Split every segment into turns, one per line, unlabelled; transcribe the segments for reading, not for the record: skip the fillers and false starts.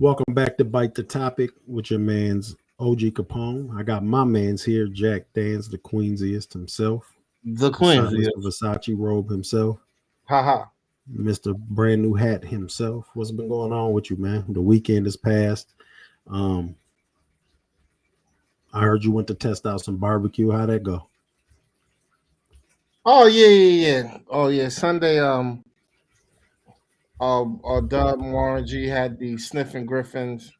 Welcome back to Bite the Topic with your man's OG Capone. I got my man's here, Jack Dance, the Queensiest himself,
The Quincy.
Mr. Versace robe himself,
Haha.
Mr. Brand New Hat himself. What's been going on with you, man? The weekend has passed. Um, I heard you went to test out some barbecue. How'd that go?
Oh yeah. Oh yeah. Sunday, Dub and Warren G had the Sniffing Griffins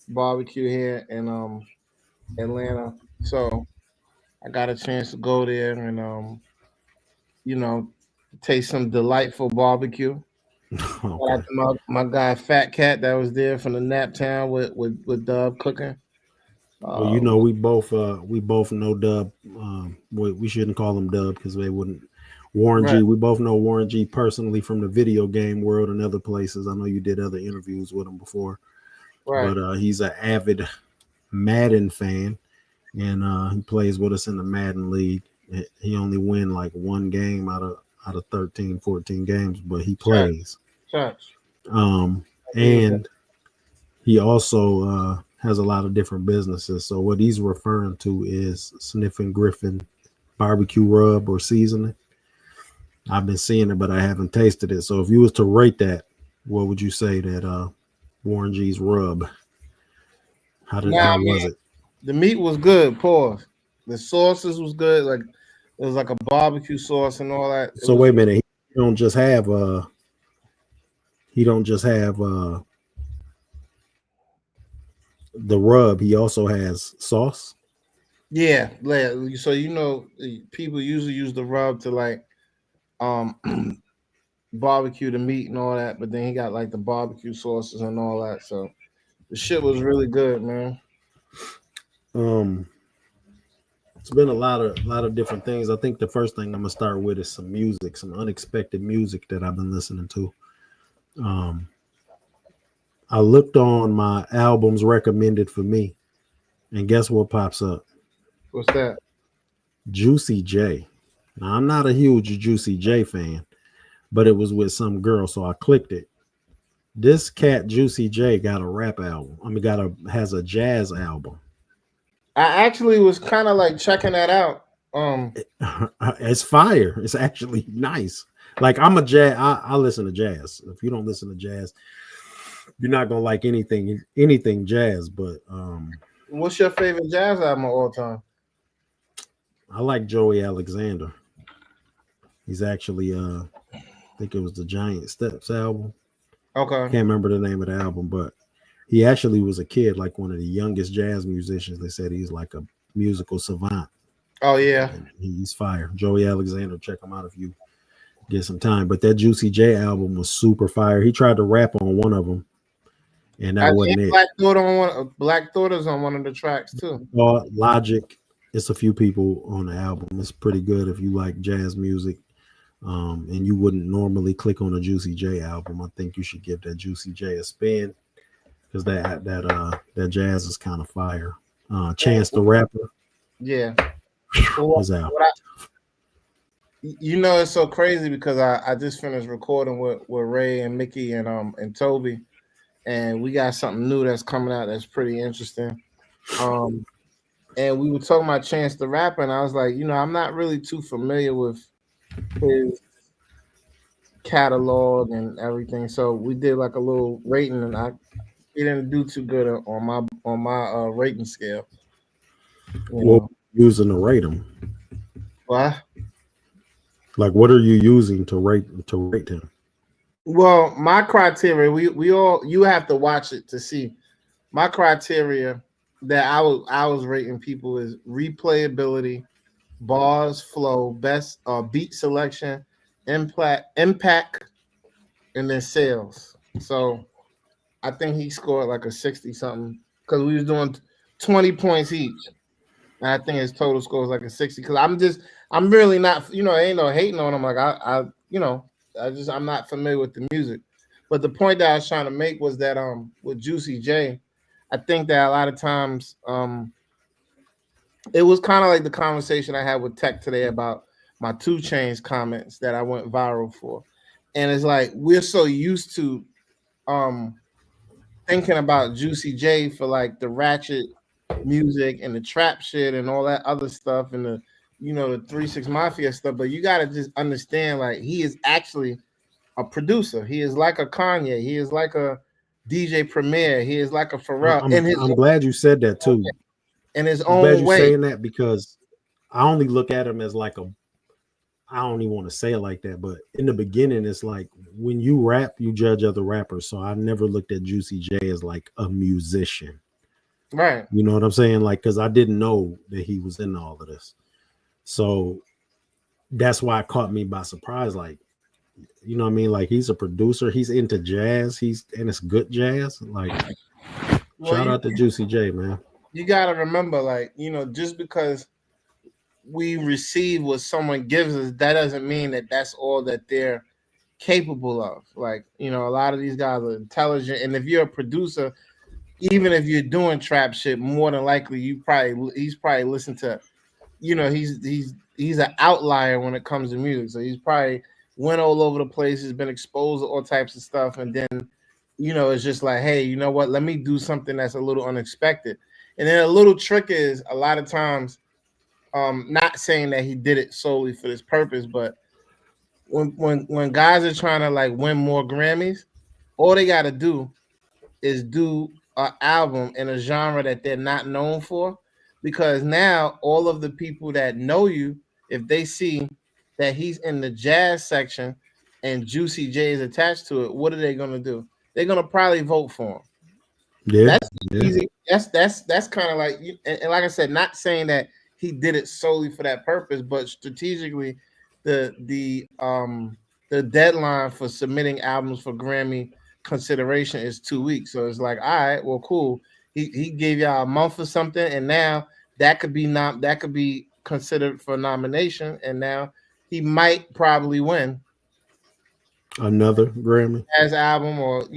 barbecue here in Atlanta. So I got a chance to go there and you know, taste some delightful barbecue. Shout out
Okay.
to my guy Fat Cat that was there from the Nap Town with Dub cooking.
Well,
Uh,
we both know Dub. We shouldn't call him Dub because they wouldn't. Warren
right,
G. We both know Warren G. personally from the video game world and other places. I know you did other interviews with him before,
right.
but he's an avid Madden fan, and he plays with us in the Madden League. He only win like one game out of 13, 14 games, but he
Church,
plays.
church.
Um,
I agree with that.
and he also has a lot of different businesses. So what he's referring to is Sniffing Griffin barbecue rub or seasoning. I've been seeing it, but I haven't tasted it. So if you was to rate that, what would you say that Warren G's rub?
Now,
How
I mean,
was it?
the meat was good. Pause. The sauces was good. Like it was like a barbecue sauce and all that. It
So
was
wait a minute. He don't just have he don't just have the rub. He also has sauce.
yeah. So people usually use the rub to like um barbecue the meat and all that, but then he got like the barbecue sauces and all that. So the shit was really good, man.
Um, it's been a lot of different things. I think the first thing I'm gonna start with is some music, some unexpected music that I've been listening to. Um, I looked on my albums recommended for me, and guess what pops up?
What's that?
Juicy J. Now I'm not a huge Juicy J fan, but it was with some girl, so I clicked it. This cat Juicy J got a rap album. I mean, got a has a jazz album.
I actually was kind of like checking that out.
It's fire. It's actually nice. Like I'm a jazz. I listen to jazz. If you don't listen to jazz, you're not gonna like anything jazz. But
What's your favorite jazz album of all time?
I like Joey Alexander. He's actually I think it was the Giant Steps album.
Okay.
Can't remember the name of the album, but he actually was a kid, like one of the youngest jazz musicians. They said he's like a musical savant,
Oh yeah.
and he's fire. Joey Alexander, check him out if you get some time. But that Juicy J album was super fire. He tried to rap on one of them, and
I
that
think
wasn't it.
Black Thought on one. Black Thought is on one of the tracks too.
Logic, it's a few people on the album. It's pretty good if you like jazz music. And you wouldn't normally click on a Juicy J album. I think you should give that Juicy J a spin because that jazz is kind of fire. Chance the Rapper,
Yeah.
his album.
What it's so crazy because I just finished recording with Ray and Mickey and Toby, and we got something new that's coming out that's pretty interesting. Um, and we were talking about Chance the Rapper, and I was like, I'm not really too familiar with his catalog and everything. So we did like a little rating, and he didn't do too good on my rating scale. You
What
know,
using to rate him?
well,
Like, what are you using to rate him?
well, my criteria we all you have to watch it to see. My criteria that I was rating people is replayability, bars, flow, best beat selection, impact, and then sales. So I think he scored like a 60 something because we was doing 20 points each. And I think his total score was like a 60. Because I'm really not, ain't no hating on him. Like I'm not familiar with the music. But the point that I was trying to make was that with Juicy J, I think that a lot of times it was kind of like the conversation I had with Tech today about my 2 Chainz comments that I went viral for. And it's like we're so used to um thinking about Juicy J for like the ratchet music and the trap shit and all that other stuff and the the 3 6 Mafia stuff. But you gotta just understand, like, he is actually a producer. He is like a Kanye. He is like a DJ Premier. He is like a Pharrell
I'm glad you said that too.
in his
I'm glad
own
you
way.
saying that because I only look at him as like a. I don't even want to say it like that, but in the beginning, it's like when you rap, you judge other rappers. So I never looked at Juicy J as like a musician.
Right.
You know what I'm saying? Like, because I didn't know that he was in all of this. So that's why it caught me by surprise. Like, you know what I mean? Like, he's a producer. He's into jazz. And it's good jazz. Like,
Well,
shout out to Juicy J, man.
you gotta remember, like, just because we receive what someone gives us, that doesn't mean that that's all that they're capable of. Like, a lot of these guys are intelligent, and if you're a producer, even if you're doing trap shit, more than likely he's probably listened to, he's an outlier when it comes to music. So he's probably went all over the place, he's been exposed to all types of stuff, and then it's just like, hey, you know what? Let me do something that's a little unexpected. And then a little trick is a lot of times, not saying that he did it solely for this purpose, but when guys are trying to like win more Grammys, all they got to do is do an album in a genre that they're not known for, because now all of the people that know you, if they see that he's in the jazz section and Juicy J is attached to it, what are they gonna do? They're gonna probably vote for him.
Yeah.
That's
Yeah.
easy. That's kind of like, and like I said, not saying that he did it solely for that purpose, but strategically, the deadline for submitting albums for Grammy consideration is 2 weeks. So it's like, all right, well, cool. He gave y'all a month or something, and now that could be considered for nomination, and now he might probably win
Another Grammy.
as album, or hip,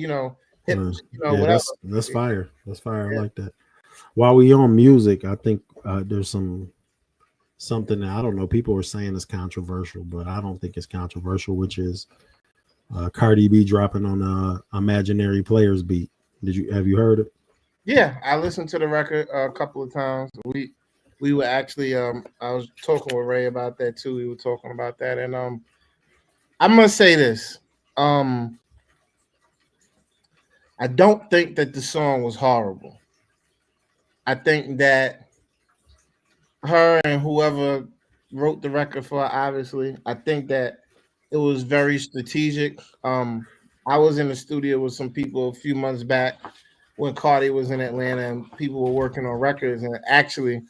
Yeah,
whatever.
that's fire. That's fire. I like that. While we on music, I think there's something that I don't know. People are saying is controversial, but I don't think it's controversial. Which is Cardi B dropping on Imaginary Players beat. Have you heard it?
Yeah, I listened to the record a couple of times. We were actually I was talking with Ray about that too. We were talking about that, and I'm gonna say this. Um I don't think that the song was horrible. I think that her and whoever wrote the record for her, obviously, I think that it was very strategic. I was in the studio with some people a few months back when Cardi was in Atlanta and people were working on records, and actually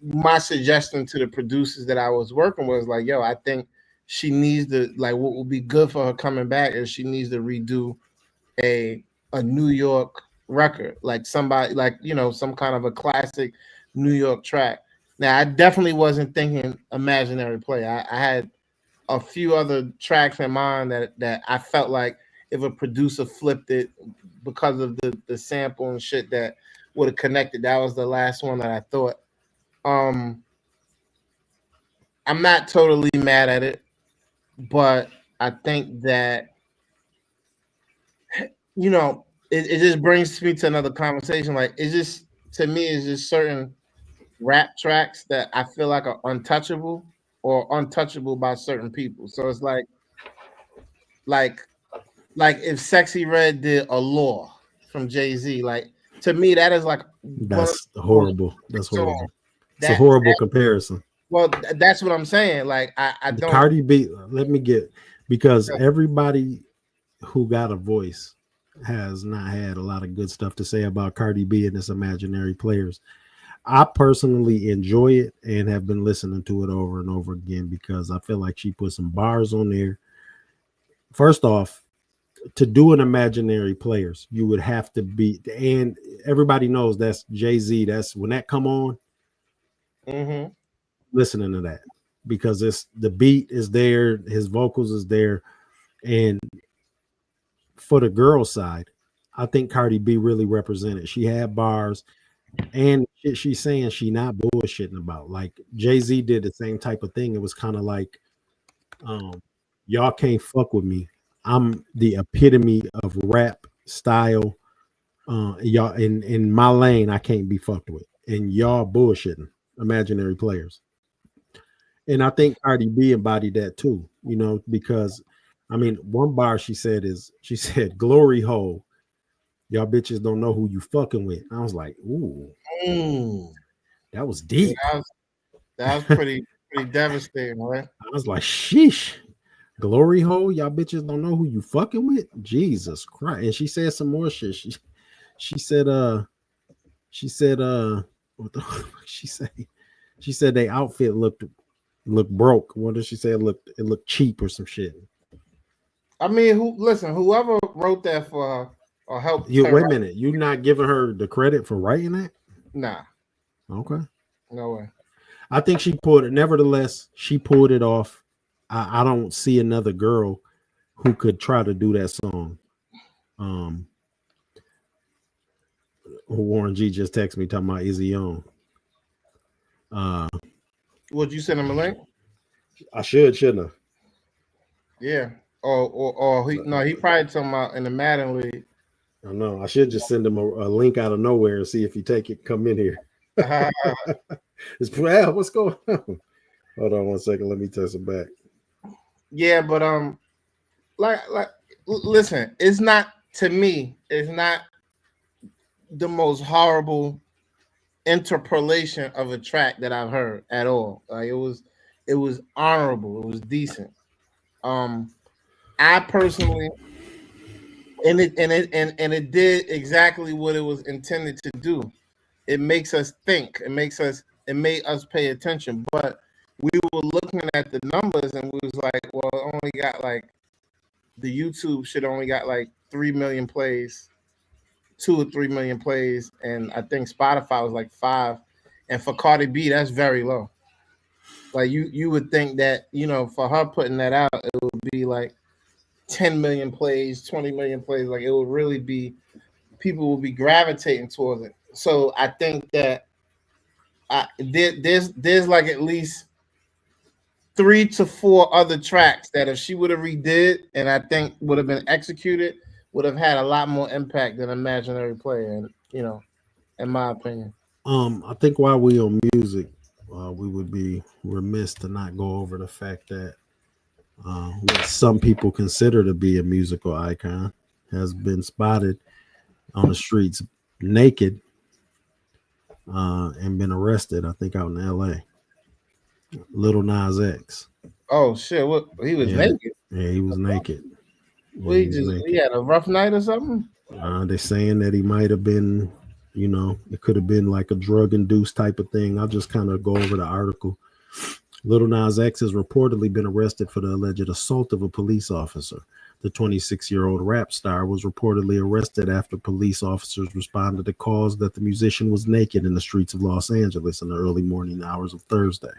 my suggestion to the producers that I was working with was like, yo, I think she needs to, like, what would be good for her coming back is she needs to redo a New York record, like somebody, like, some kind of a classic New York track. Now I definitely wasn't thinking Imaginary Play. I had a few other tracks in mind that I felt like if a producer flipped it because of the sample and shit, that would have connected. That was the last one that I thought. Um, I'm not totally mad at it, but I think that it just brings me to another conversation. Like, it's just, to me, it's just certain rap tracks that I feel like are untouchable or untouchable by certain people. So it's like like if Sexy Red did a Law from Jay-Z, like, to me that is like one of
That's
the most
horrible. That's
songs
horrible. It's a
that,
horrible comparison.
well, that's what I'm saying. Like, I
The
don't.
Cardi B. Let me get because everybody who got a voice has not had a lot of good stuff to say about Cardi B and this Imaginary Players. I personally enjoy it and have been listening to it over and over again because I feel like she put some bars on there. First off, to do an Imaginary Players, you would have to be, and everybody knows that's Jay-Z. That's when that come on,
Mm-hmm.
listening to that because it's the beat is there, his vocals is there, and for the girl side, I think Cardi B really represented. She had bars and shit she's saying she not bullshitting about. Like Jay-Z did the same type of thing. It was kind of like, um, y'all can't fuck with me. I'm the epitome of rap style. Y'all in my lane, I can't be fucked with, and y'all bullshitting imaginary players. And I think Cardi B embodied that too, because I mean, one bar she said, "Glory hole, y'all bitches don't know who you fucking with." I was like, ooh,
Mm.
that was
Yeah,
deep.
that was
I
pretty devastating, right?
was like, sheesh. Glory hole, y'all bitches don't know who you fucking with. Jesus Christ. And she said some more shit. She said, she said, what the fuck she say? She said they outfit looked broke. What did she say? It looked cheap or some shit.
I mean, whoever wrote that for her or helped
You
her
wait a
write,
minute. You not giving her the credit for writing that?
nah,
Okay.
no way.
I think she pulled it. Nevertheless, she pulled it off. I don't see another girl who could try to do that song. Um, Warren G just texted me talking about is he on? Uh,
Would you send him a link?
I shouldn't
Yeah. Or he no, he probably talking about in the Madden League.
I know. I should just send him a link out of nowhere and see if he take it. Come in here. What's going on? Hold on 1 second. Let me test it back.
Yeah, but listen, it's not to me. It's not the most horrible interpolation of a track that I've heard at all. Like it was honorable. It was decent. Um, I personally, and it did exactly what it was intended to do. It makes us think. It made us pay attention. But we were looking at the numbers and we was like, well, it only got like the YouTube shit only got like 3 million plays, 2 or 3 million plays, and I think Spotify was like 5. And for Cardi B, that's very low. Like you would think that for her putting that out, it would be like 10 million plays, 20 million plays. Like it would really be people will be gravitating towards it. So I think that there's like at least 3 to 4 other tracks that if she would have redid and I think would have been executed would have had a lot more impact than Imaginary Player. And in my opinion.
I think while we on music, we would be remiss to not go over the fact that what some people consider to be a musical icon has been spotted on the streets naked and been arrested. I think out in L.A. Little Nas X.
Oh shit! What he was
Yeah,
naked?
yeah, he was naked. Yeah,
Well,
he was
he
naked.
had a rough night or something.
They're saying that he might have been, it could have been like a drug induced type of thing. I'll just kind of go over the article. Little Nas X has reportedly been arrested for the alleged assault of a police officer. The 26-year-old rap star was reportedly arrested after police officers responded to calls that the musician was naked in the streets of Los Angeles in the early morning hours of Thursday.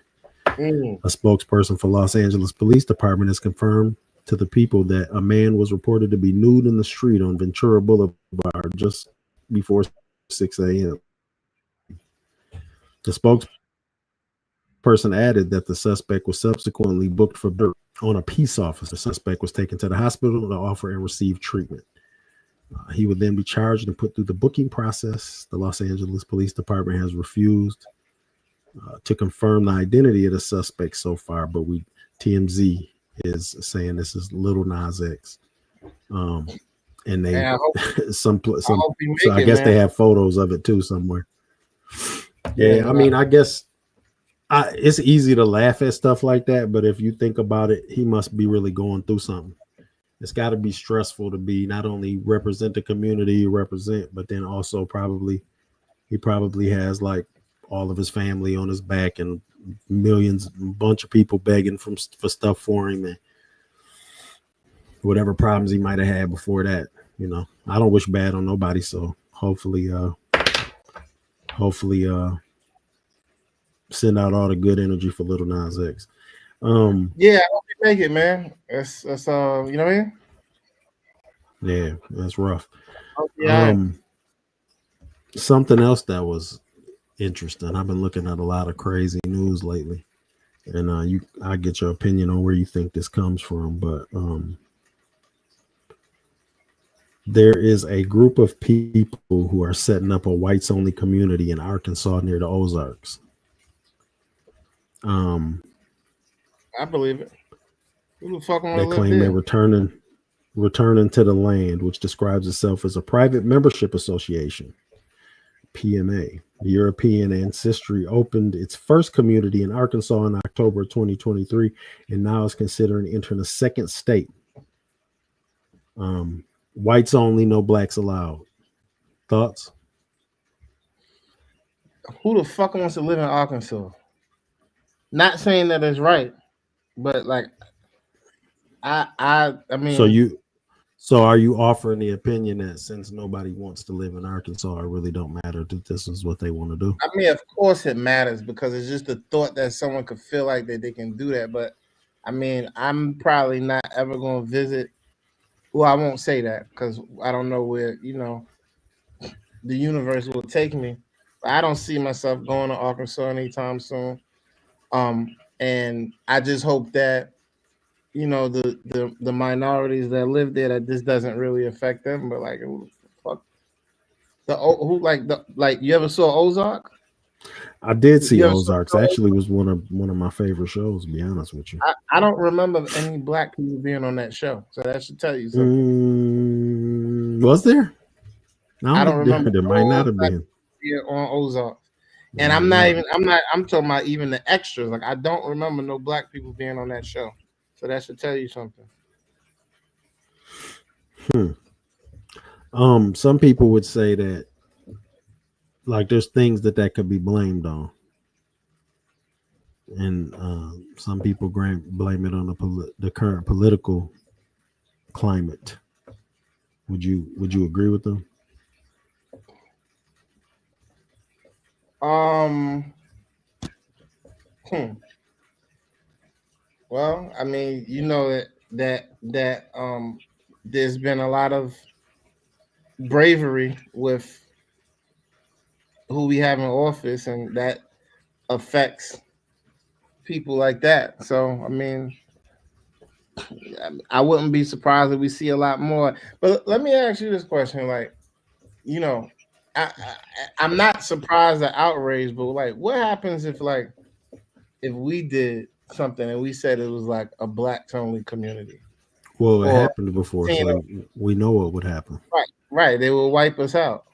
Mm.
A spokesperson for Los Angeles Police Department has confirmed to the people that a man was reported to be nude in the street on Ventura Boulevard just before 6 a.m. The spokesperson added that the suspect was subsequently booked for dirt on a peace officer. The suspect was taken to the hospital to offer and receive treatment. He would then be charged and put through the booking process. The Los Angeles Police Department has refused to confirm the identity of the suspect so far, but TMZ is saying this is Little Nas X. And they
And I hope,
some
I hope you
so
make
I
it,
guess
man.
they have photos of it too somewhere.
Yeah,
Yeah, I mean, I guess it's easy to laugh at stuff like that, but if you think about it, he must be really going through something. It's got to be stressful to be not only represent the community you represent, but then also he probably has like all of his family on his back and millions, bunch of people begging for stuff for him and whatever problems he might have had before that. I don't wish bad on nobody, so hopefully send out all the good energy for Little Nas X.
yeah, I hope you make it, man. That's you know what I mean.
Yeah, that's rough.
Yeah.
Something else that was interesting. I've been looking at a lot of crazy news lately, and I get your opinion on where you think this comes from. But There is a group of people who are setting up a whites only community in Arkansas near the Ozarks. Um,
I believe it. Who the fuck want
they
to live
claim they're
there?
returning to the land, which describes itself as a private membership association, PMA. The European Ancestry opened its first community in Arkansas in October 2023 and now is considering entering a second state. Whites only, no blacks allowed. Thoughts?
Who the fuck wants to live in Arkansas? Not saying that it's right, but like I
So
mean,
you so are you offering the opinion that since nobody wants to live in Arkansas, it really don't matter that this is what they want to do?
of course it matters because it's just the thought that someone could feel like that they can do that. But I mean, I'm probably not ever going to visit. Well, I won't say that because I don't know where the universe will take me. But I don't see myself going to Arkansas anytime soon. And I just hope that the minorities that live there that this doesn't really affect them. But like, who the fuck who like you ever saw Ozark?
I did see
You ever saw
Ozarks. Actually, was one of my favorite shows. To be honest with you,
I don't remember any black people being on that show, so that should tell you something.
was there? I
I
don't.
don't remember
There might
no
not have
black
been.
people being on Ozark,
There
and
might not.
I'm talking about even the extras. Like I don't remember no black people being on that show, so that should tell you something.
Hmm. Some people would say that like there's things that could be blamed on, and some people blame it on the current political climate. Would you agree with them?
Um, hmm. Well, I mean, you know that there's been a lot of bravery with who we have in office, and that affects people like that. So, I mean, I wouldn't be surprised if we see a lot more. But let me ask you this question: like, you know, I'm not surprised or outraged, but like, what happens if we did something and we said it was like a blacks only community
Well, it
or
happened before,
Latino?
so we know what would happen.
Right, right. They will wipe us out.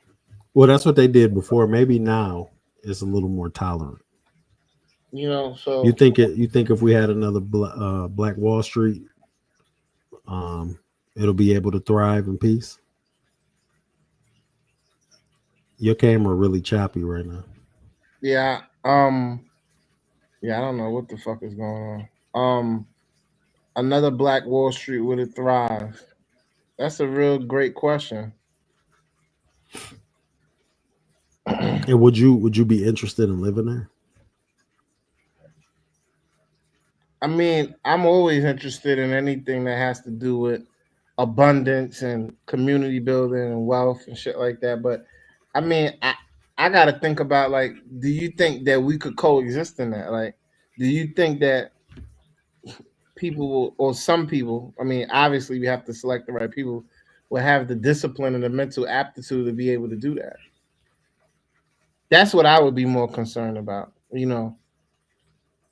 Well, that's what they did before. Maybe now it's a little more tolerant.
So
You think it? You think if we had another Black Wall Street, um, it'll be able to thrive in peace? Your camera really choppy right now.
yeah, yeah. I don't know what the fuck is going on. Another Black Wall Street would it thrive? That's a real great question.
And would you be interested in living there?
I mean, I'm always interested in anything that has to do with abundance and community building and wealth and shit like that. But I mean, I got to think about like, do you think that we could coexist in that? Like, do you think that people will, or some people? I mean, obviously we have to select the right people. Will have the discipline and the mental aptitude to be able to do that. That's what I would be more concerned about.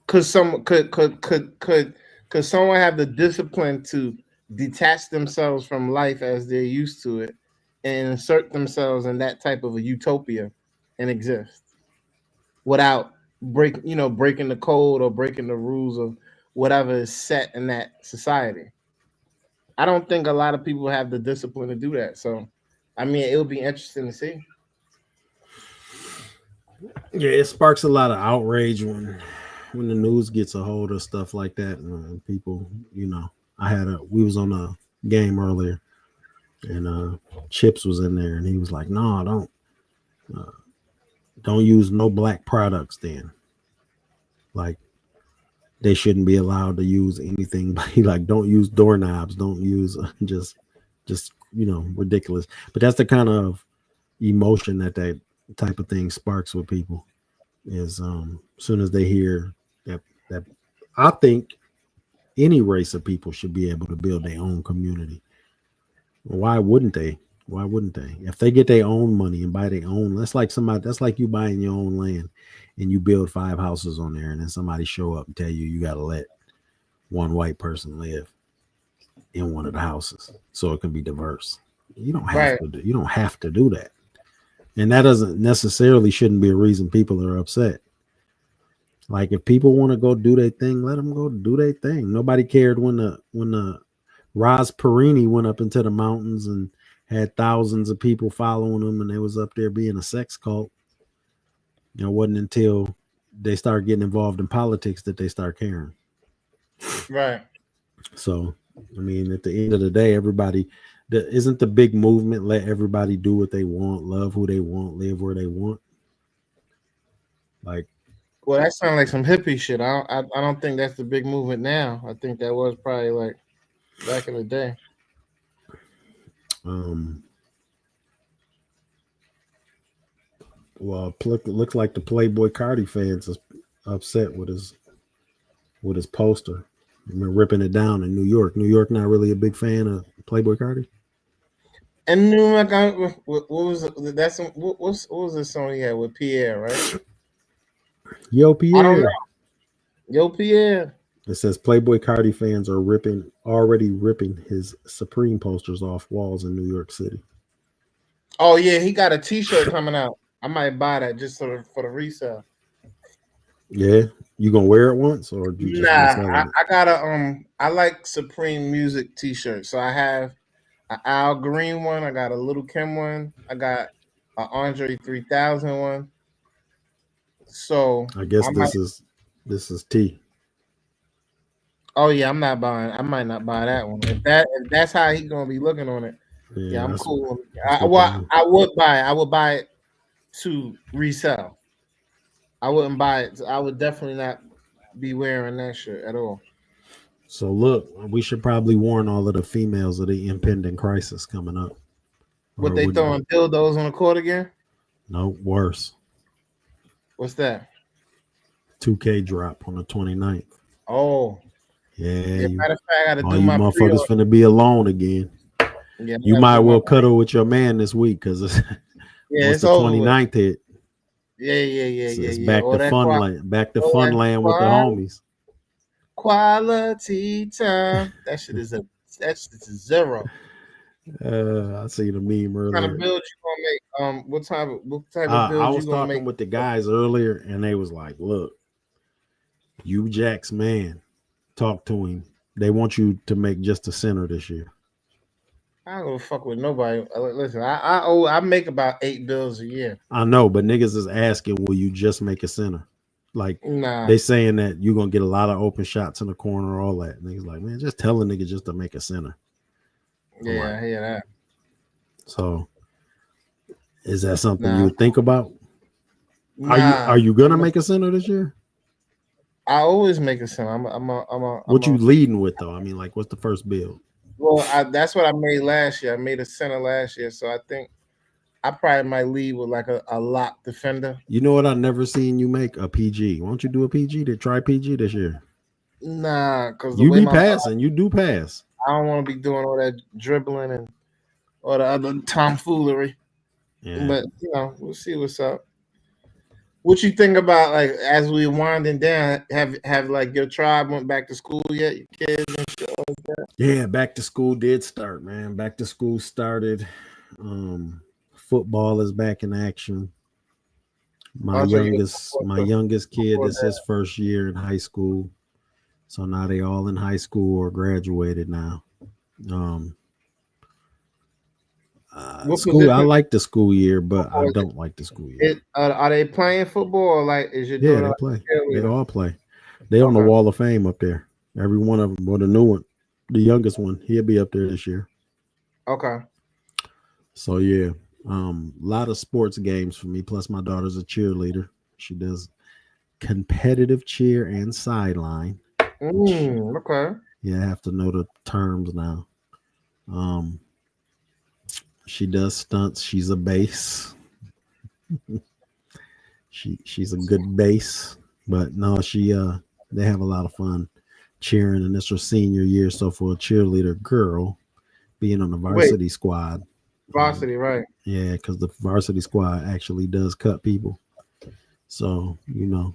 Could some could someone have the discipline to detach themselves from life as they're used to it and insert themselves in that type of a utopia and exist without breaking the code or breaking the rules of whatever is set in that society? I don't think a lot of people have the discipline to do that. So I mean, it would be interesting to see.
Yeah, it sparks a lot of outrage when the news gets a hold of stuff like that, and people, we was on a game earlier, and Chips was in there, and he was like, "No, don't use no black products." Then, like, they shouldn't be allowed to use anything. He like, don't use doorknobs, don't use just ridiculous. But that's the kind of emotion that type of thing sparks with people. Is as soon as they hear that I think any race of people should be able to build their own community. Why wouldn't they? Why wouldn't they? If they get their own money and buy their own, that's like somebody. That's like you buying your own land, and you build 5 houses on there, and then somebody show up and tell you got to let one white person live in one of the houses so it can be diverse. You don't have
Right.
to. You don't have to do that, and that doesn't necessarily shouldn't be a reason people are upset. Like if people want to go do their thing, let them go do their thing. Nobody cared when the Roz Perini went up into the mountains and had thousands of people following him, and they was up there being a sex cult. It wasn't until they started getting involved in politics that they start caring.
Right.
So, I mean, at the end of the day, everybody isn't the big movement. Let everybody do what they want, love who they want, live where they want. Like,
Well, that sounds like some hippie shit. I don't think that's the big movement now. I think that was probably like back in the day.
um, well, looks like the Playboy Cardi fans is upset with his poster. We're ripping it down in New York. New York not really a big fan of Playboy Cardi.
And New York, what was that's what was the song he had with Pierre, right?
Yo,
I don't know.
Pierre.
Yo, Pierre.
It says Playboy Cardi fans are already ripping his Supreme posters off walls in New York City.
Oh yeah, he got a T-shirt coming out. I might buy that just for the resale.
Yeah, you gonna wear it once, or you just
Nah,
reselling it?
I got a I like Supreme Music T-shirt, so I have an Al Green one. I got a Little Kim one. I got a Andre 3000 one. So
I guess
I might.
this is T.
Oh yeah, I'm not buying. I might not buy that one. If that's how he gonna be looking on it, yeah,
Yeah,
I'm
that's
cool.
that's what they do.
I would buy it. I would buy it to resell. I wouldn't buy it. I would definitely not be wearing that shit at all.
So look, we should probably warn all of the females of the impending crisis coming up, or
What
it
they
wouldn't be.
throwing dildos on the court again?
No, worse.
What's that?
2K drop on the 29th.
Oh,
Yeah,
yeah. Matter of fact, I got to
all
do
you
my
motherfuckers
pre-order.
finna be alone again.
Yeah,
You
I got to
might
do my
well
pre.
cuddle with your man this week because it's
Yeah,
once
it's
the
over with.
29th hit,
Yeah, yeah, yeah, yeah,
it's
yeah.
back to back to
All that
funland with the homies.
quality time. That shit is a zero.
I seen a meme
What kind of
earlier.
build you gonna make? What type of
I
build you
was
gonna make?
talking with the guys earlier, and they was like, "Look, you Jack's man, talk to him. They want you to make just a center this year."
I don't go fuck with nobody. Listen, I make about 8 bills a year.
I know, but niggas is asking, "Will you just make a center?" Like
Nah,
they saying that you're gonna get a lot of open shots in the corner, all that. Niggas like, man, just tell a nigga just to make a center. I'm
yeah,
like,
I hear that.
so is that something you
Nah,
would think about? Are
nah.
you gonna make a center this year?
I always make a sound.
What you leading with though? I mean, like, what's the first build?
Well, that's what I made last year. I made a center last year, so I think I probably might lead with like a lock defender.
You know what? I never seen you make a PG. Why don't you do a PG to try PG this year?
Nah, because the
You
way
be
my
passing. You do pass.
I don't want to be doing all that dribbling and all the other tomfoolery.
Yeah.
But we'll see what's up. What you think about like as we winding down? Have like your tribe went back to school yet? Your kids and shit like that.
Yeah. Back to school did start, man. Back to school started. Football is back in action. My
Also, you
youngest, my youngest kid, this is his first year in high school. So now they all in high school or graduated now. Um,
what
school, I
position
like the school year, but I
football is
don't like the school year.
are they playing football or like is your
Yeah,
daughter
they
like
play.
a
They
cheerleader?
all play. They on the
Okay,
wall of fame up there. Every one of them. Well, the new one, the youngest one, he'll be up there this year.
okay.
So yeah, a lot of sports games for me. Plus, my daughter's a cheerleader. She does competitive cheer and sideline, which
Okay.
yeah, I have to know the terms now. Um, she does stunts. She's a bass. She's a good bass, but no, she they have a lot of fun cheering, and it's her senior year. So for a cheerleader girl being on the
Wait,
varsity squad,
Varsity, right?
Yeah, because the varsity squad actually does cut people. So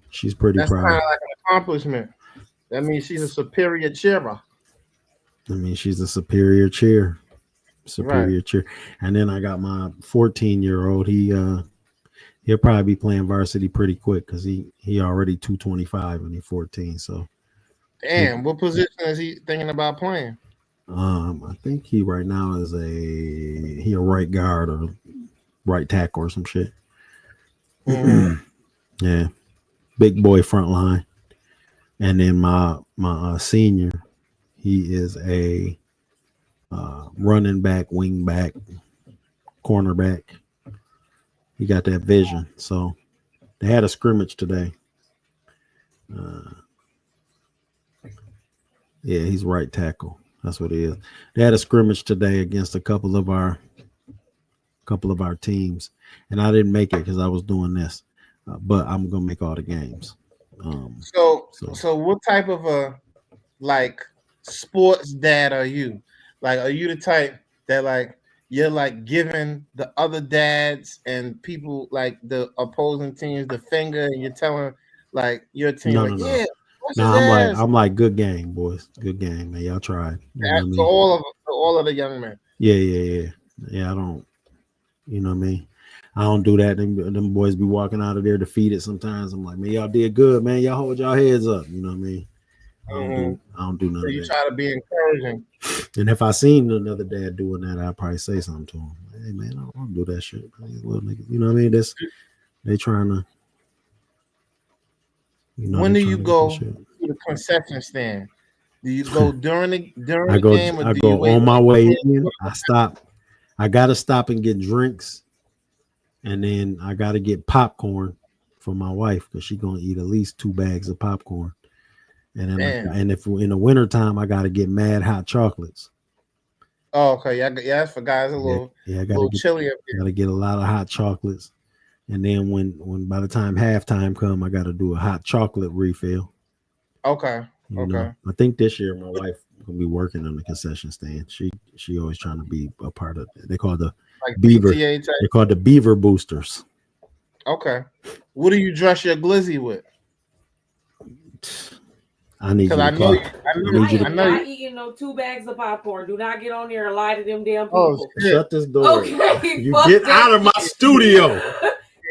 she's pretty
That's kind
proud.
of like an accomplishment. That means she's a superior cheerer.
I mean, she's a superior cheer,
Right.
superior cheer. And then I got my 14-year-old. He'll probably be playing varsity pretty quick because he already 225 and he's 14. So he,
Damn, what position is he thinking about playing?
I think he right now is a right guard or right tackle or some shit.
Hmm.
Yeah, big boy front line. And then my senior, he is a running back, wing back, cornerback. He got that vision. So they had a scrimmage today. Uh, yeah, he's right tackle. That's what it is. They had a scrimmage today against a couple of our teams, and I didn't make it because I was doing this. But I'm gonna make all the games.
So,
So
so what type of a like sports dad are you? Like, are you the type that like you're like giving the other dads and people like the opposing teams the finger, and you're telling like your team
no,
like,
no, no.
yeah, what's his
Now I'm like
ass?
I'm like good game, boys. Good game, man. Y'all tried. You know what I
To
mean?
all of the young men.
Yeah, yeah, yeah. Yeah, I don't. You know what I mean? I don't do that. Them boys be walking out of there defeated sometimes. I'm like, man, y'all did good, man. Y'all hold y'all heads up. You know what I mean?
Hmm.
I don't do none
So
of
you
that.
try to be encouraging.
And if I seen another dad doing that, I'd probably say something to him. Hey man, I don't do that shit. These little niggas, you know what I mean? They trying to,
When
they
do
trying
you
to get that
go
shit.
to the concession stand? Do you go during
I
the
go
game, or
I
do you
go
wait
on
till
my
the
way
game?
in. I stop. I gotta stop and get drinks, and then I gotta get popcorn for my wife because she gonna eat at least 2 bags of popcorn. And then
Damn.
and if in the wintertime, I gotta get mad hot chocolates.
Oh, okay. Yeah, yeah. That's for guys
Yeah, yeah, I
a little chilly up here.
gotta get a lot of hot chocolates. And then when by the time halftime come, I gotta do a hot chocolate refill.
Okay, okay.
I think this year my wife gonna be working on the concession stand. She always trying to be a part of it. They call the
Like
beaver.
PTA type.
They call the beaver boosters.
Okay. What do you dress your glizzy with?
I need
Because
you to
I know
call.
you.
I need
I
you to
am
I know you.
not eating no 2 bags of popcorn. Do not get on there and lie to them damn
Oh
people.
shit!
shut this door.
Okay,
You
fuck
get
that
out of my
shit.
studio.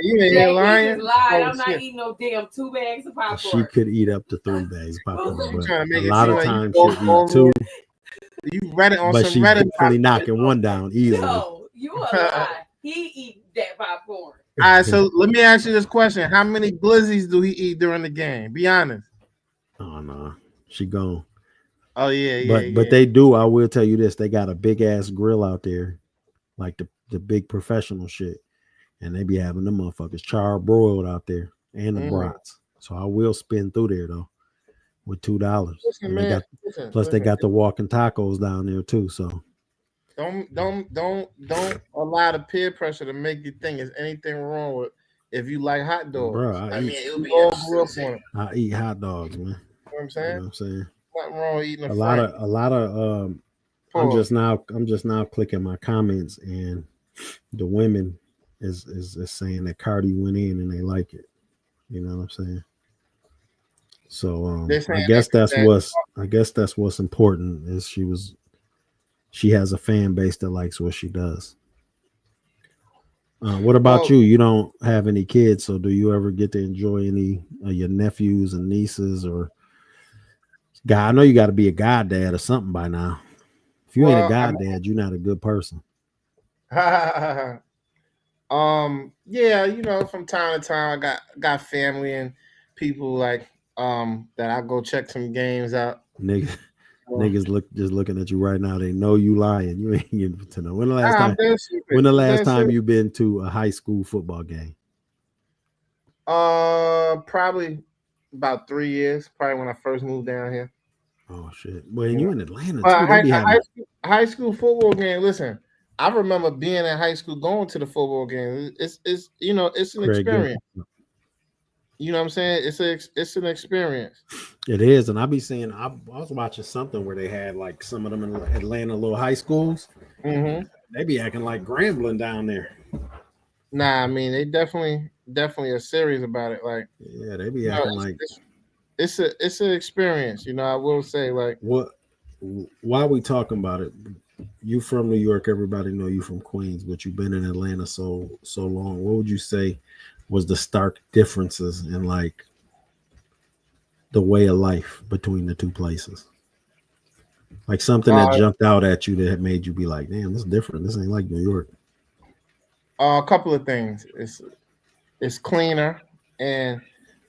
You in here
Jack, he just
lying?
lied.
Oh
I'm not
shit!
eating no damn 2 bags of
She
popcorn.
could eat up to 3 bags of popcorn,
She
but
trying to
a
make it
lot
seem
of
like you
times
go
she'll eat
over.
two.
You read it on
But
some
she's
Reddit.
definitely knocking one down easily.
No, you a lie. He eat that popcorn.
All right, so let me ask you this question: how many glizzies do he eat during the game? Be honest.
Oh no, she gone.
Oh yeah, yeah,
But
yeah.
they do. I will tell you this: they got a big ass grill out there, like the big professional shit, and they be having them motherfuckers char broiled out there and the
Mhm.
brats. So I will spin through there though with $2,
Listen,
and they
man.
got
Listen,
plus they
listen.
got the walking tacos down there too. So
Don't allow the peer pressure to make you think there's anything wrong with if you like hot
bro,
dogs.
I mean, it would
We
be
all grew
interesting to
up
see.
on it.
I eat hot dogs, man.
You know what I'm
You
saying?
know what I'm saying?
Nothing wrong with eating a
A
Frank.
lot of
Pause.
I'm just now clicking my comments, and the women is saying that Cardi went in and they like it. You know what I'm saying? So
They're saying that
I guess that's what's important is she has a fan base that likes what she does. What about
well,
you? You don't have any kids, so do you ever get to enjoy any of your nephews and nieces or guy? I know you got to be a goddad or something by now. If you ain't a
well, I
goddad, you're not a good person.
mean, yeah, from time to time, I got family and people like that. I go check some games out.
Niggas,
Well,
niggas looking at you right now. They know you lying. You ain't getting to know.
I'm dead stupid.
When the
I'm
last
dead
time
serious.
you been to a high school football game?
Probably about 3 years. Probably when I first moved down here.
Oh shit. Well,
You
you
know,
in Atlanta
but
too. They be having
high school football game. Listen, I remember being in high school, going to the football game. It's it's an
Craig Gill.
experience. You know what I'm saying? It's an experience.
It is, and I be seeing. I was watching something where they had like some of them in Atlanta little high schools.
Hmm.
They be acting like Grambling down there.
Nah, I mean they definitely are serious about it. Like,
Yeah, they be
you know,
acting like
it's an experience. You know, I will say, like,
what? Why we talking about it? You from New York? Everybody know you from Queens, but you've been in Atlanta so long. What would you say was the stark differences in like the way of life between the two places? Like something that
uh,
jumped out at you that made you be like, "Damn, this is different. This ain't like New York."
a couple of things. It's cleaner, and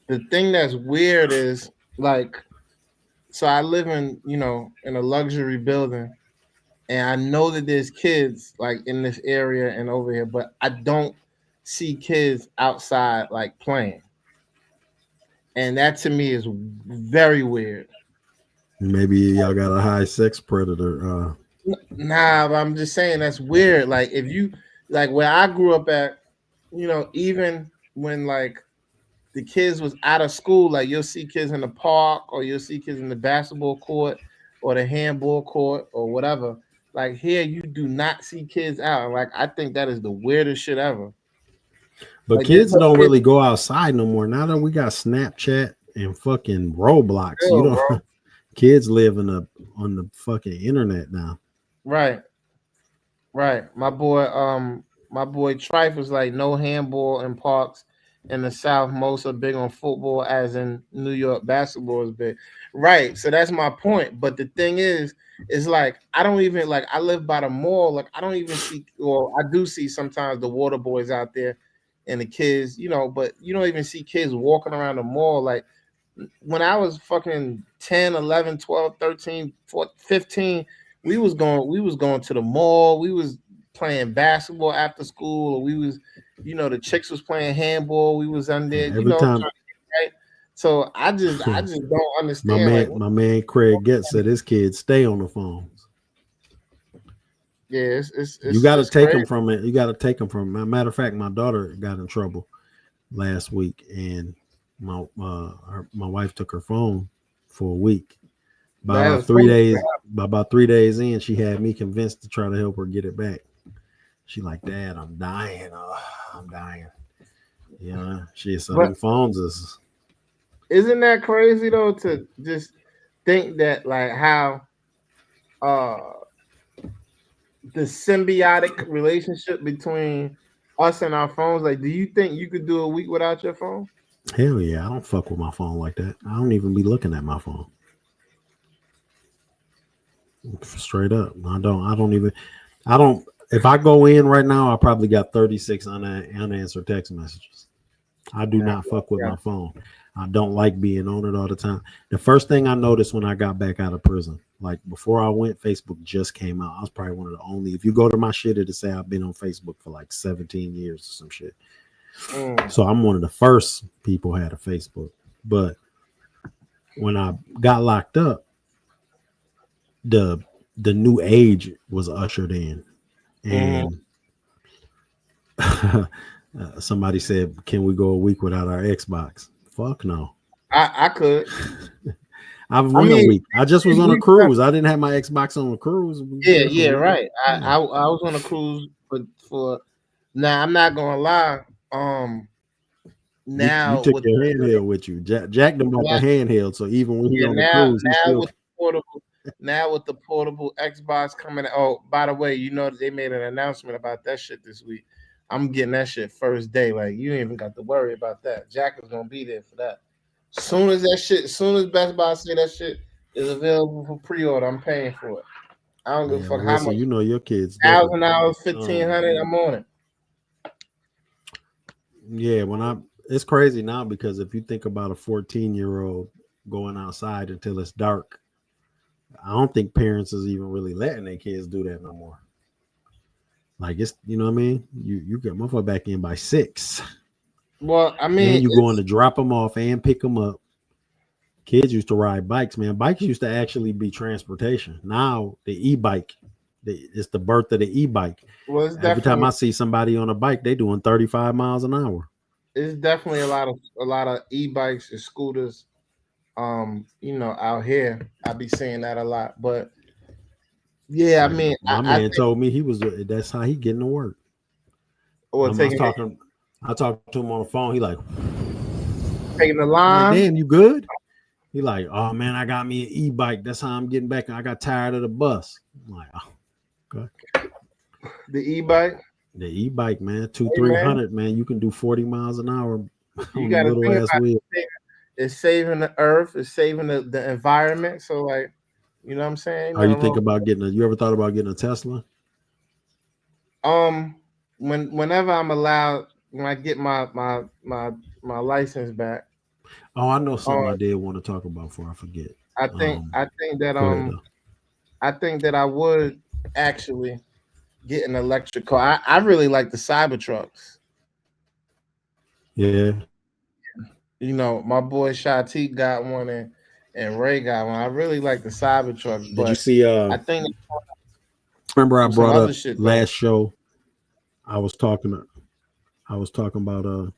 the thing that's weird is like, so I live in, in a luxury building, and I know that there's kids like in this area and over here, but I don't see kids outside like playing, and that to me is very weird.
Maybe y'all got a high sex predator.
Nah, but I'm just saying that's weird. Like if you like where I grew up at, even when like the kids was out of school, like you'll see kids in the park or you'll see kids in the basketball court or the handball court or whatever. Like here, you do not see kids out. Like I think that is the weirdest shit ever.
But
Like there's
kids
no
don't
kids
really go outside no more. Now that we got Snapchat and fucking Roblox, you
still, bro.
don't. Kids live on the fucking internet now.
Right, right. My boy Trife was like no handball in parks in the South. Most are big on football, as in New York basketball is big. Right. So that's my point. But the thing is like I don't even like I live by the mall. Like I don't even see, or I do see sometimes the water boys out there and the kids, but you don't even see kids walking around the mall. Like when I was fucking 10, 11, 12, 13, 14, 15, we was going to the mall. We was playing basketball after school, or we was, the chicks was playing handball. We was on there,
Every time
trying to get right. So I just don't
my
understand. Like,
man my man Craig Getz said his kids stay on the phones.
yeah, it's it's
You
it's,
got to
it's
take
crazy.
them from it. You got to take them from. Matter of fact, my daughter got in trouble last week, and my wife took her phone for a week. By
That
about
was
three
crazy.
days, by about 3 days in, she had me convinced to try to help her get it back. She like, Dad, I'm dying. I'm dying. Yeah, she said
But
them phones is.
isn't that crazy though to just think that like how uh the symbiotic relationship between us and our phones. Like, do you think you could do a week without your phone?
Hell yeah, I don't fuck with my phone like that. I don't even be looking at my phone. Straight up. I don't even I don't if I go in right now, I probably got 36 unanswered text messages. I do
Yeah,
not fuck with
yeah.
my phone. I don't like being on it all the time. The first thing I noticed when I got back out of prison, like before I went, Facebook just came out. I was probably one of the only. If you go to my shit, it'll say I've been on Facebook for like 17 years or some shit.
Mm,
So I'm one of the first people who had a Facebook. But when I got locked up, the the new age was ushered in,
mhm.
and somebody said, "Can we go a week without our Xbox?" Fuck no.
I could.
I
I
went a
mean,
week. I just was on a
we
cruise. I didn't have my Xbox on a cruise. We was
yeah,
there for a
yeah,
week.
right. I,
Yeah.
I I was on a cruise for now. I'm not gonna lie.
You
Now
took
with
your handheld with you. Jack them bought the
now,
handheld, so even when he
yeah,
on the cruise, he
now
still.
with the portable, now with the portable Xbox coming. Oh, by the way, they made an announcement about that shit this week. I'm getting that shit first day. Like you ain't even got to worry about that. Jack is gonna be there for that. Soon as Best Buy say that shit is available for pre-order, I'm paying for it. I don't give a
Man,
fuck how
Melissa,
much.
you know your kids different.
$1,000, fifteen
Um,
hundred. I'm on it.
yeah, it's crazy now because if you think about a 14-year-old going outside until it's dark, I don't think parents is even really letting their kids do that no more. Like it's, you know what I mean? You get motherfucker back in by 6,
Well, I mean,
and you going
it's
to drop them off and pick them up. Kids used to ride bikes, man. Bikes used to actually be transportation. Now the e-bike, it's the birth of the e-bike.
well, it's
Every time
definitely
I see somebody on a bike, they doing 35 miles an hour.
it's definitely a lot of e-bikes and scooters. Out here, I be seeing that a lot, but Yeah, I
Like
mean,
my
I
man
think
told me he was. That's how he getting to work.
or
I was
taking
talking. I talked to him on the phone. He like,
taking the
I'm like,
line,
damn, you good? He like, oh man, I got me an e-bike. That's how I'm getting back. I got tired of the bus. I'm like, oh, okay.
the e-bike.
The e-bike, man, two,
Hey
three
man,
hundred, man. You can do 40 miles an hour
you
on a
got to
little
think
ass
about
wheel.
it. It's saving the earth. It's saving the environment. So like, you know what I'm saying?
Are you
Nothing
think
wrong.
about getting a? You ever thought about getting a Tesla?
Um, whenever I'm allowed, when I get my license back,
Oh, I know
um,
something I did want to talk about before I forget.
I think that
Go ahead though.
I think that I would actually get an electric car. I really like the Cybertrucks.
Yeah.
You know, my boy Shati got one and Ray got one. I really like the Cybertrucks,
Did you
but
see?
I think
Remember I
there's some
brought
other
up
shit though.
last show. I was talking. I was talking about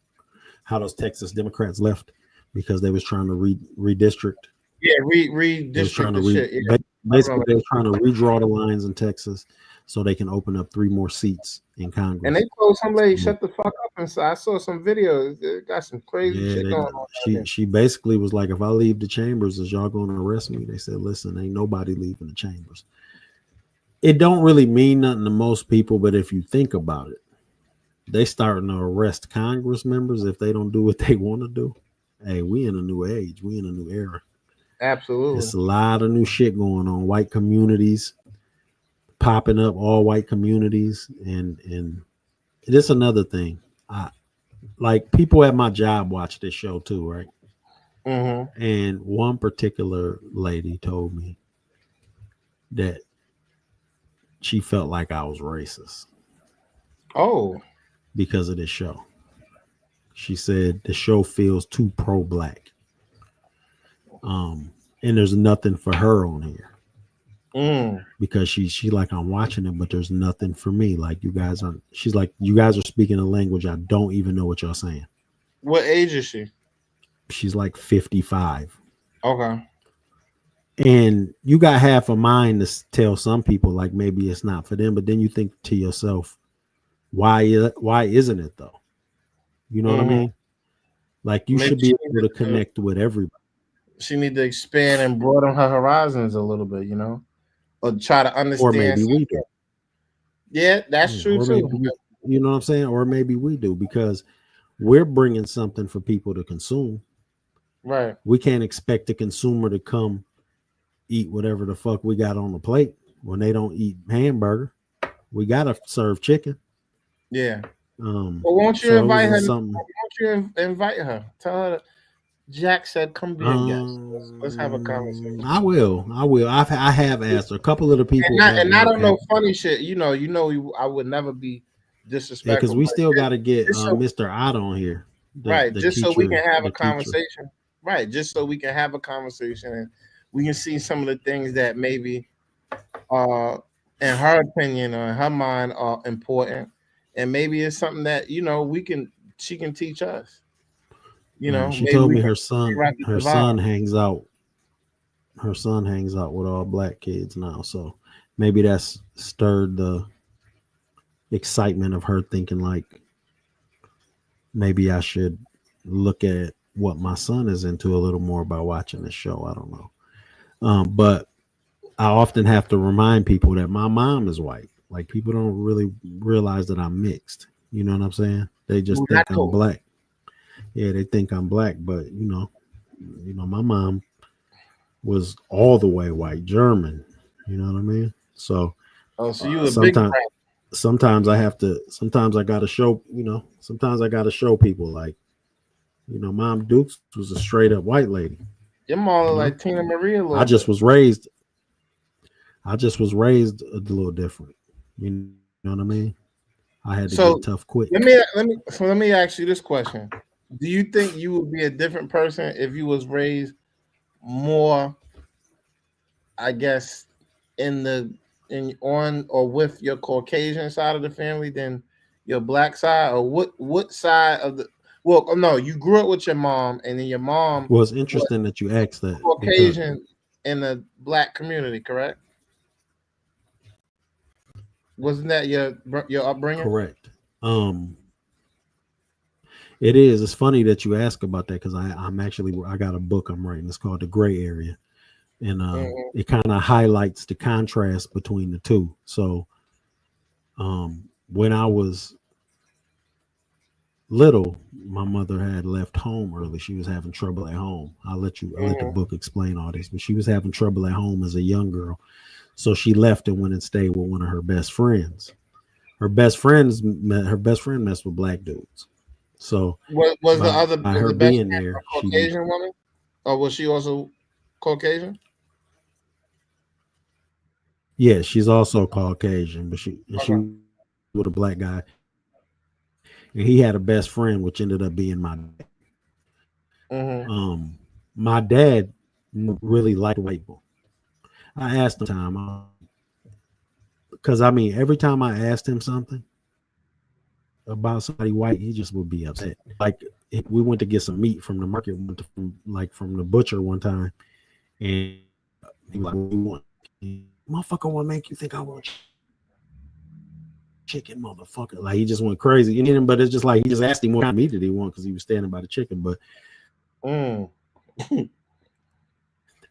how those Texas Democrats left because they was trying to redistrict.
Yeah,
They was
redistrict
trying to
the shit. Yeah, I
basically
remember.
they was trying to redraw the lines in Texas so they can open up 3 more seats in
And they
Congress.
told some lady
So,
shut the fuck up inside. I saw some videos. They got some crazy
yeah,
shit
they,
going on out there.
she basically was like, if I leave the chambers, is y'all going to arrest me? They said, listen, ain't nobody leaving the chambers. It don't really mean nothing to most people, but if you think about it, they starting to arrest Congress members if they don't do what they want to do. Hey, we in a new age. We in a new era.
Absolutely.
It's a lot of new shit going on. White communities popping up, all white communities, and this another thing. I like people at my job watch this show too, right?
Mm-hmm.
And one particular lady told me that she felt like I was racist
Oh,
because of this show. She said the show feels too pro-black, and there's nothing for her on here
mm.
because she like I'm watching it, but there's nothing for me. Like you guys are. She's like you guys are speaking a language I don't even know what y'all saying.
What age is she?
She's like 55.
Okay.
And you got half a mind to tell some people like maybe it's not for them, but then you think to yourself, why isn't it though? You know what I
Mm-hmm.
mean? Like you
Maybe
should be able to connect with everybody,
she need to expand and broaden her horizons a little bit, or try to
or
understand
maybe we do.
something. Yeah, that's
Yeah,
true
or maybe
too.
you know what I'm saying, or maybe we do because we're bringing something for people to consume.
Right.
We can't expect the consumer to come eat whatever the fuck we got on the plate when they don't eat hamburger. We gotta serve chicken.
Yeah. Well, won't you
So it was
invite her?
just something.
Won't you invite her? Tell her Jack said, "Come be a guest. Let's have a conversation."
I will. I will. I have asked a couple of the people at
And I
work
don't know funny shit. I would never be
yeah, because
disrespectful,
we
but
still got to get
just so
Mr. Ott on here,
right,
the
just so we
teacher,
can have a
the teacher.
conversation. Right, just so we can have a conversation and we can see some of the things that maybe, uh, in her opinion or in her mind, are important, and maybe it's something that she can teach us.
She
Maybe
told
we
me
can figure out the
her
divide.
son hangs out. Her son hangs out with all black kids now, so maybe that's stirred the excitement of her thinking like maybe I should look at what my son is into a little more by watching this show. I don't know, but I often have to remind people that my mom is white. Like people don't really realize that I'm mixed. You know what I'm saying? They just think I'm
Mulatto.
black. Yeah, they think I'm black, but my mom was all the way white, German. You know what I mean? So
Oh, so you a big
sometimes,
brat.
sometimes I have to. Sometimes I got to show. Sometimes I got to show people like, Mom Dukes was a straight up white lady.
Your mom
You
look
know,
like Tina Marie a
I
little
just
bit.
was raised. I just was raised a little different. You know what I mean? I had to get tough
So
quick.
let me ask you this question: do you think you would be a different person if you was raised more, I guess, in the in on or with your Caucasian side of the family than your black side, or what side of the? Well, no, you grew up with your mom, and then your mom
Well, it's
was
interesting that you asked that because
Caucasian in the black community, correct? Wasn't that your upbringing?
Correct. Um, it is. It's funny that you ask about that because I'm actually I got a book I'm writing. It's called The Gray Area, and
Mm-hmm.
it kind of highlights the contrast between the two. So when I was little, my mother had left home early. She was having trouble at home. I'll let the
Mm-hmm.
book explain all this, but she was having trouble at home as a young girl. So she left and went and stayed with one of her best friends. Her best friend messed with black dudes. So by her
Was the
being
best
there,
friend a
she
Caucasian woman, or was she also Caucasian?
yeah, she's also Caucasian, but she
Okay.
was with a black guy, and he had a best friend, which ended up being my dad.
Mm-hmm.
My dad really liked white people. I asked him one time, because I mean, every time I asked him something about somebody white, he just would be upset. Like we went to get some meat from the market, from the butcher one time, and he was like, "What do you want?" Motherfucker, want to make you think I want chicken, motherfucker. Like he just went crazy. But it's just like he just asked him what kind of meat did he want because he was standing by the chicken. But
Mm.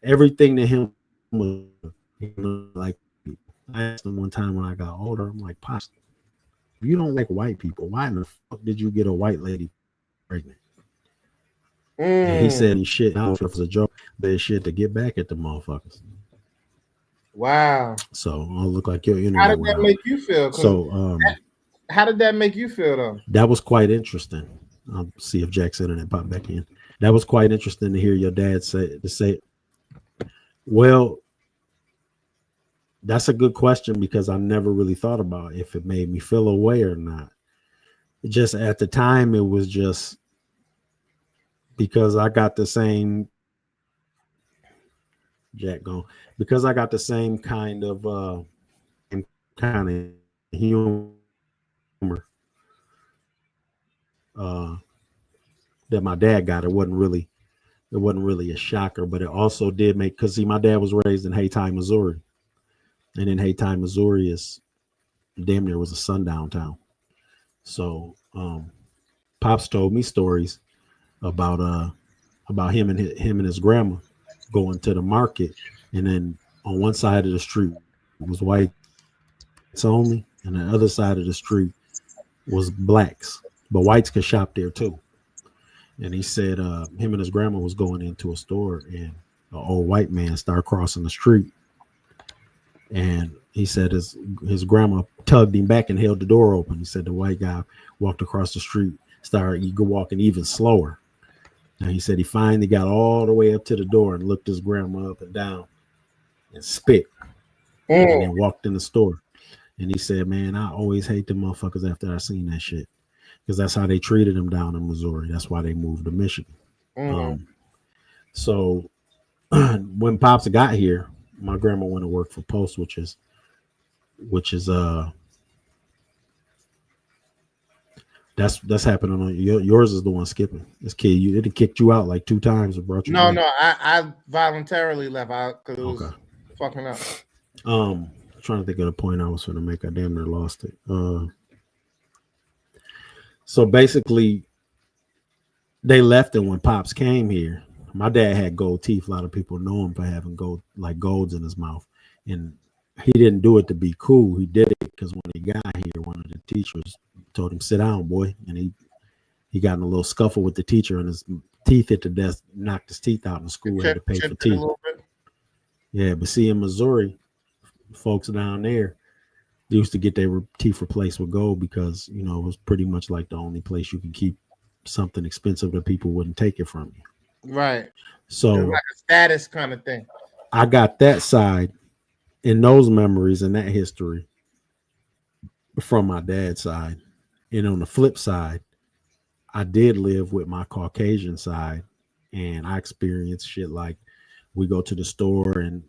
everything to him was he like people. I asked him one time when I got older, I'm like, Pops, if you don't like white people, why in the fuck did you get a white lady pregnant? And he said
Mm.
he shit. I don't know if it was a joke, but it's shit to get back at the motherfuckers.
Wow.
So I'll look like your
How
internet
did
went
that
out.
make you feel? Because
So
how did that make you feel though?
that was quite interesting. I'll see if Jack's internet popped back in. That was quite interesting to hear your dad say. Well, that's a good question because I never really thought about if it made me feel away or not. Just at the time, it was just because I got the same Jack going because I got the same kind of humor uh, that my dad got. It wasn't really a shocker, but it also did make because see, my dad was raised in Hayti, Missouri, and in Hayti, Missouri is damn near was a sundown town. So Pops told me stories about him and his grandma going to the market, and then on one side of the street was whites only, and the other side of the street was blacks, but whites could shop there too. And he said him and his grandma was going into a store, and an old white man started crossing the street, and he said his grandma tugged him back and held the door open. He said the white guy walked across the street, started walking even slower. And he said he finally got all the way up to the door and looked his grandma up and down and spit, and
Mm.
then walked in the store. And he said, "Man, I always hate the motherfuckers after I seen that shit because that's how they treated him down in Missouri. That's why they moved to Michigan."
Mm.
Um, so when Pops got here, my grandma went to work for Post, which is that's happening on yours is the one skipping. This kid, it kicked you out like 2 times and brought you
No,
back.
no, I voluntarily left out because it
Okay.
was fucking up.
Trying to think of the point I was going to make. I damn near lost it. So basically, they left, and when Pops came here, my dad had gold teeth. A lot of people know him for having golds in his mouth, and he didn't do it to be cool. He did it because when he got here, one of the teachers told him, "Sit down, boy," and he got in a little scuffle with the teacher, and his teeth hit the desk, knocked his teeth out, and the school had to pay for
Chipped it a
teeth.
little bit.
Yeah, but see, in Missouri, folks down there, they used to get their teeth replaced with gold because it was pretty much like the only place you could keep something expensive that people wouldn't take it from you.
Right. It was
So
like a status kind of thing.
I got that side and those memories and that history from my dad's side. And on the flip side, I did live with my Caucasian side, and I experienced shit like we go to the store and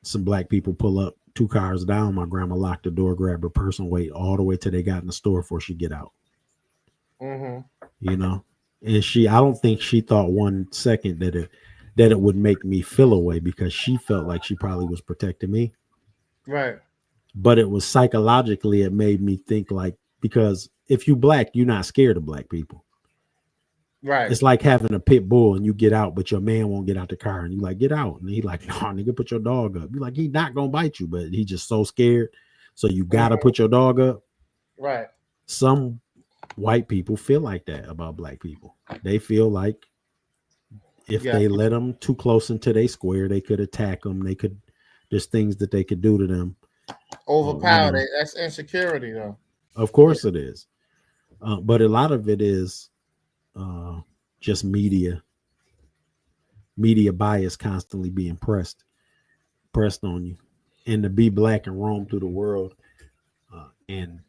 some black people pull up 2 cars down. My grandma locked the door, grab her purse, and wait all the way till they got in the store before she get out.
Mm-hmm.
You know, and I don't think she thought 1 second that it would make me feel away because she felt like she probably was protecting me.
Right.
but it was psychologically, it made me think like, because if you black, you're not scared of black people.
Right.
It's like having a pit bull and you get out, but your man won't get out the car, and you like, get out, and he like, no, nigga, put your dog up. You like, he not gonna bite you, but he just so scared, so you gotta put your dog up.
Right.
Some white people feel like that about black people. They feel like if they let them too close into their square, they could attack them. They could, there's things that they could do to them.
Overpower. That's insecurity, though.
Of course it is. But a lot of it is just media bias constantly being pressed on you, and to be black and roam through the world and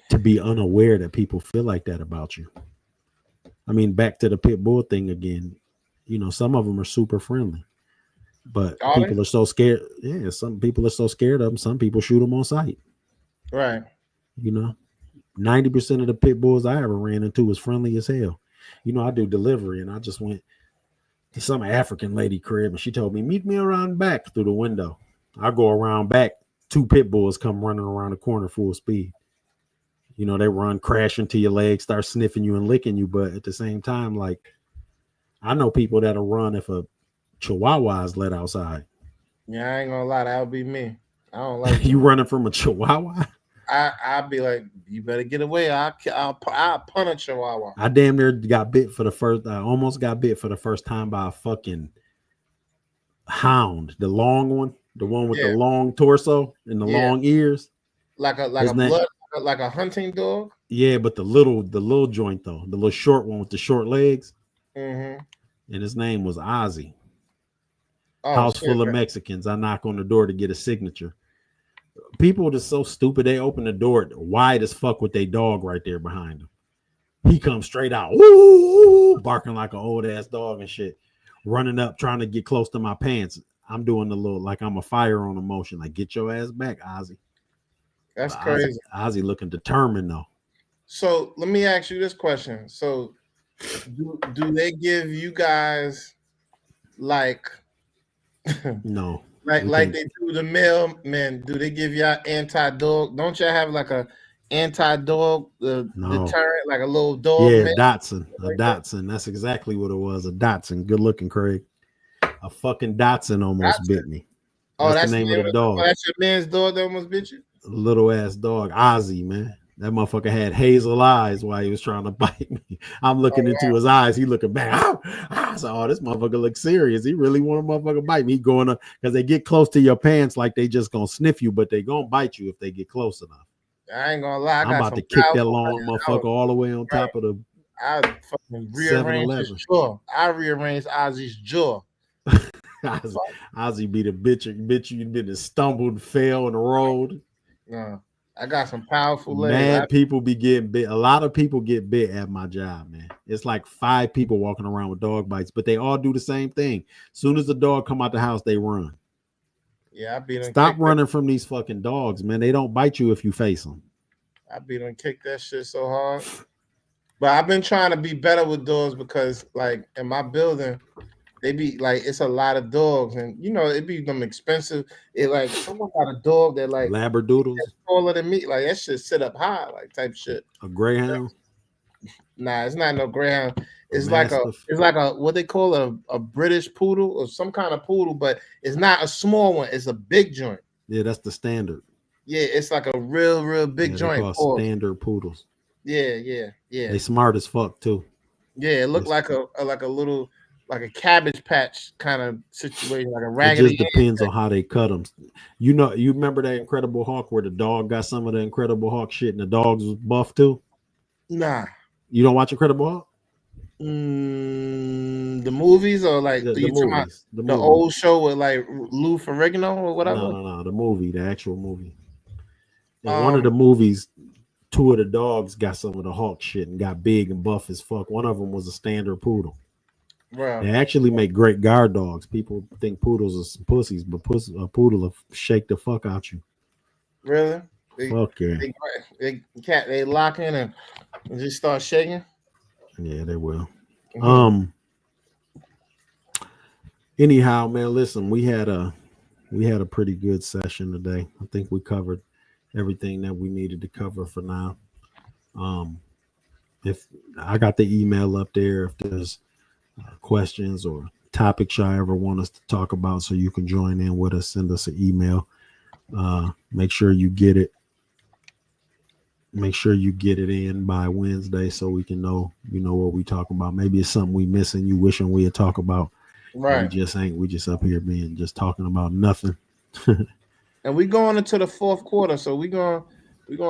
to be unaware that people feel like that about you. I mean, back to the pit bull thing again. You know, some of them are super friendly, but people are so scared. Yeah, some people are so scared of them. Some people shoot them on sight.
Right.
You know, 90% of the pit bulls I ever ran into was friendly as hell. You know, I do delivery, and I just went to some African lady crib, and she told me, meet me around back through the window. I go around back, 2 pit bulls come running around the corner full speed. You know, they run, crash into your legs, start sniffing you and licking you. But at the same time, like, I know people that'll run if a chihuahua is let outside.
Yeah, I ain't gonna lie, that would be me. I don't like
you running from a chihuahua.
I'd be like, you better get away. I'll punt a chihuahua.
I damn near got bit for the first. I almost got bit for the first time by a fucking hound, the long one, the one with the long torso and the long ears,
like a hunting dog.
Yeah, but the little joint though, the little short one with the short legs.
Mm-hmm.
And his name was Ozzy.
Oh,
house full of Mexicans. I knock on the door to get a signature. People are just so stupid. They open the door wide as fuck with their dog right there behind them. He comes straight out, woo, barking like an old ass dog and shit, running up, trying to get close to my pants. I'm doing the little, like I'm a fire on emotion, like get your ass back, Ozzy.
That's crazy.
Ozzy looking determined though.
So let me ask you this question. So do they give you guys like
no.
Like they do the mailmen? Do they give y'all anti-dog? Don't y'all have like a anti-dog deterrent, like a little dog?
Yeah, Dotson. A Dotson. That's exactly what it was. A Dotson. Good looking, Craig. A fucking Dotson almost bit me. That's the name of the dog.
Oh, that's your man's dog that almost bit you?
Little ass dog. Ozzy, man. That motherfucker had hazel eyes while he was trying to bite me. I'm looking into his eyes. He looking back. I said, oh, this motherfucker looks serious. He really want a motherfucker bite me. He going up because they get close to your pants like they just gonna sniff you, but they gonna bite you if they get close enough.
I ain't gonna lie.
I'm about to kick that long motherfucker all the way on top of the.
I fucking rearrange his jaw. I rearranged Ozzy's jaw.
Ozzy be the bitch you did stumbled, fell, and rolled.
No. I got some powerful legs.
Mad people be getting bit. A lot of people get bit at my job, man. It's like 5 people walking around with dog bites, but they all do the same thing. Soon as the dog come out the house, they run.
Yeah, I beat them.
Stop running from these fucking dogs, man. They don't bite you if you face them.
I beat them, kick that shit so hard. But I've been trying to be better with dogs because, like, in my building, they be like, it's a lot of dogs, and you know it be them expensive. It like someone got a dog that like
Labradoodles
taller than me, like that shit sit up high, like type shit.
A greyhound?
Nah, it's not no greyhound. It's like a what they call a British poodle or some kind of poodle, but it's not a small one. It's a big joint.
Yeah, that's the standard.
Yeah, it's like a real big joint.
Standard poodles.
Yeah.
They smart as fuck too.
Yeah, it looked like a little. Like a Cabbage Patch kind of situation, like a raggedy.
It just depends on how they cut them. You know, you remember that Incredible Hulk where the dog got some of the Incredible Hulk shit and the dogs was buff too?
Nah.
You don't watch Incredible Hulk?
The movies or like
the movies.
The old show with like Lou Ferrigno or whatever?
No, the movie, the actual movie. In one of the movies, 2 of the dogs got some of the Hulk shit and got big and buff as fuck. One of them was a standard poodle.
Wow.
They actually make great guard dogs. People think poodles are some pussies, but a poodle will shake the fuck out you.
Really?
Fuck yeah.
They lock in and just start shaking?
Yeah, they will. Mm-hmm. Anyhow, man, listen, we had a pretty good session today. I think we covered everything that we needed to cover for now. If I got the email up there, if there's questions or topics y'all ever want us to talk about, so you can join in with us, send us an email. Make sure you get it. Make sure you get it in by Wednesday so we can know, what we talking about. Maybe it's something we missing, you wishing we had talked about.
Right.
We just ain't. We just up here being just talking about nothing.
And we going into the fourth quarter, so we're gonna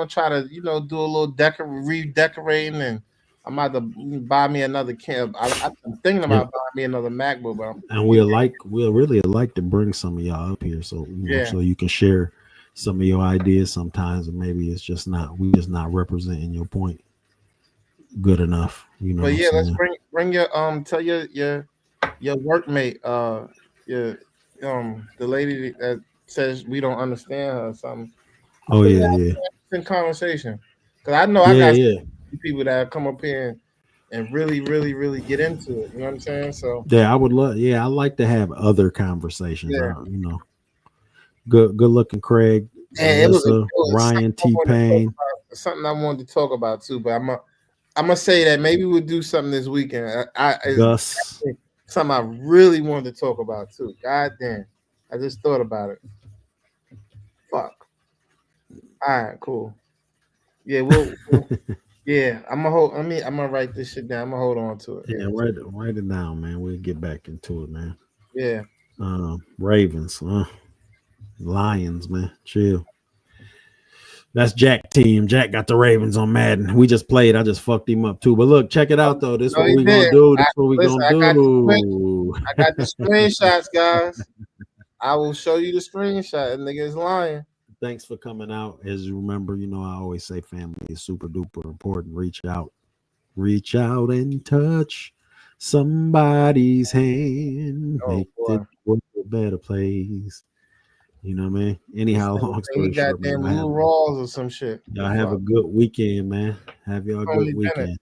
try to do a little redecorating, and I'm about to buy me another camp. I'm thinking about buying me another MacBook, but
and we'll really like to bring some of y'all up here, so so you can share some of your ideas sometimes, and maybe it's just we just not representing your point good enough.
But yeah, let's bring your tell your workmate, the lady that says we don't understand her or something.
Oh yeah.
In conversation, because I know I got people that come up here and really, really, really get into it. You know what I'm saying? So
yeah, I would love. Yeah, I like to have other conversations. Yeah. Good looking Craig,
and
Alyssa, Ryan T. Payne.
Something I wanted to talk about too, but I'm gonna say that maybe we'll do something this weekend.
Gus,
something I really wanted to talk about too. God damn, I just thought about it. Fuck. All right, cool. Yeah, yeah. I'm gonna write this shit down. I'm gonna hold on to it.
Yeah, write it down, man. We'll get back into it, man.
Yeah.
Ravens, Lions, man. Chill. That's Jack team. Jack got the Ravens on Madden. We just played. I just fucked him up too. But look, check it out though. This is what we gonna do. This is what we gonna do.
I got the screenshots, guys. I will show you the screenshot. And nigga is lying.
Thanks for coming out. As you remember, I always say family is super duper important. Reach out and touch somebody's hand. Make the world a better place. You know what I mean? Anyhow, long story short,
man, Lou Rawls or some shit.
Y'all have a good weekend, man. Have y'all a good weekend.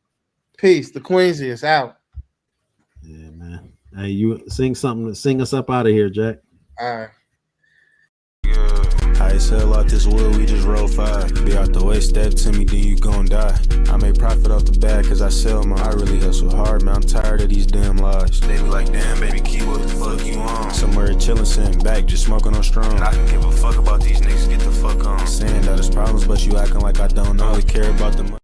Peace. The Queensy is out.
Yeah, man. Hey, you sing us up out of here, Jack.
All right.
I sell out this wood, we just roll 5. Be out the way, step to me, then you gon' die. I make profit off the bag, cause I sell mine. I really hustle hard, man, I'm tired of these damn lies. They be like, damn, baby, key, what the fuck you on? Somewhere chillin', sitting back, just smoking on strong. And I can give a fuck about these niggas, get the fuck on. Saying that it's problems, but you acting like I don't know. I only care about the money.